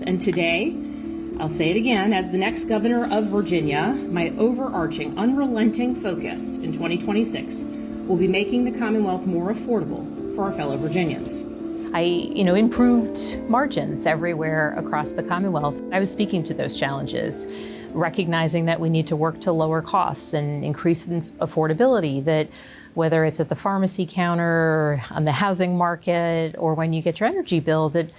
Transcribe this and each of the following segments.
And today, I'll say it again, as the next governor of Virginia, my overarching, unrelenting focus in 2026 will be making the Commonwealth more affordable for our fellow Virginians. I, improved margins everywhere across the Commonwealth. I was speaking to those challenges, recognizing that we need to work to lower costs and increase affordability, that whether it's at the pharmacy counter, on the housing market, or when you get your energy bill, that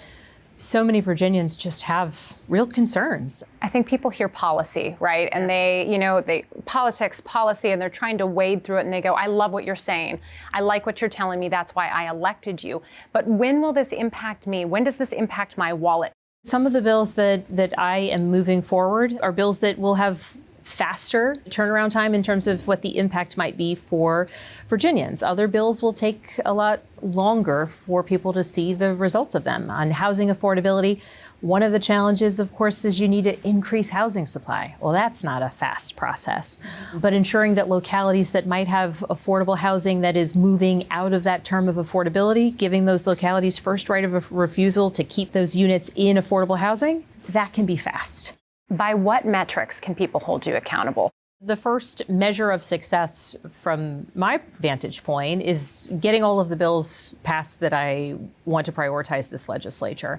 so many Virginians just have real concerns. I think people hear policy, right? And they politics, policy, and they're trying to wade through it and they go, I love what you're saying. I like what you're telling me. That's why I elected you. But when will this impact me? When does this impact my wallet? Some of the bills that I am moving forward are bills that will have faster turnaround time in terms of what the impact might be for Virginians. Other bills will take a lot longer for people to see the results of them. On housing affordability, one of the challenges, of course, is you need to increase housing supply. Well, that's not a fast process. But ensuring that localities that might have affordable housing that is moving out of that term of affordability, giving those localities first right of refusal to keep those units in affordable housing, that can be fast. By what metrics can people hold you accountable? The first measure of success from my vantage point is getting all of the bills passed that I want to prioritize this legislature.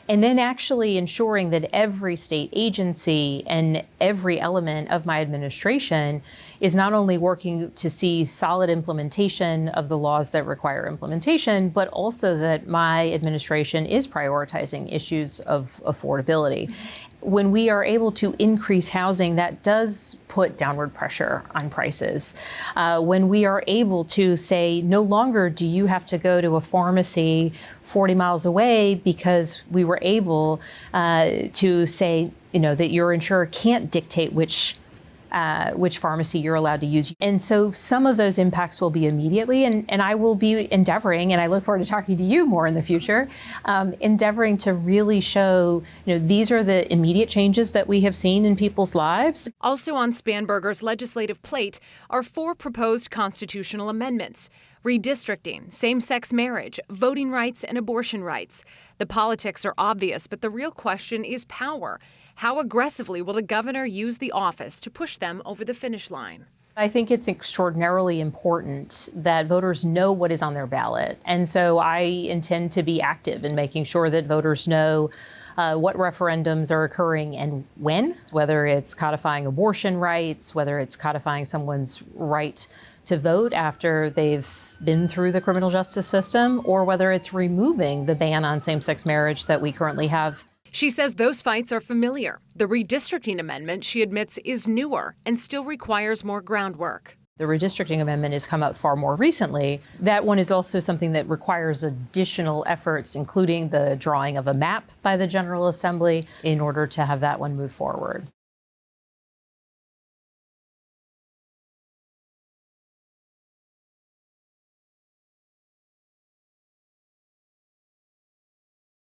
And then actually ensuring that every state agency and every element of my administration is not only working to see solid implementation of the laws that require implementation, but also that my administration is prioritizing issues of affordability. When we are able to increase housing, that does put downward pressure on prices. When we are able to say, no longer do you have to go to a pharmacy 40 miles away because we were able to say, that your insurer can't dictate which pharmacy you're allowed to use. And so some of those impacts will be immediately, and I will be endeavoring, and I look forward to talking to you more in the future, endeavoring to really show, these are the immediate changes that we have seen in people's lives. Also on Spanberger's legislative plate are 4 proposed constitutional amendments: redistricting, same-sex marriage, voting rights, and abortion rights. The politics are obvious, but the real question is power. How aggressively will the governor use the office to push them over the finish line? I think it's extraordinarily important that voters know what is on their ballot. And so I intend to be active in making sure that voters know what referendums are occurring and when, whether it's codifying abortion rights, whether it's codifying someone's right to vote after they've been through the criminal justice system, or whether it's removing the ban on same-sex marriage that we currently have. She says those fights are familiar. The redistricting amendment, she admits, is newer and still requires more groundwork. The redistricting amendment has come up far more recently. That one is also something that requires additional efforts, including the drawing of a map by the General Assembly, in order to have that one move forward.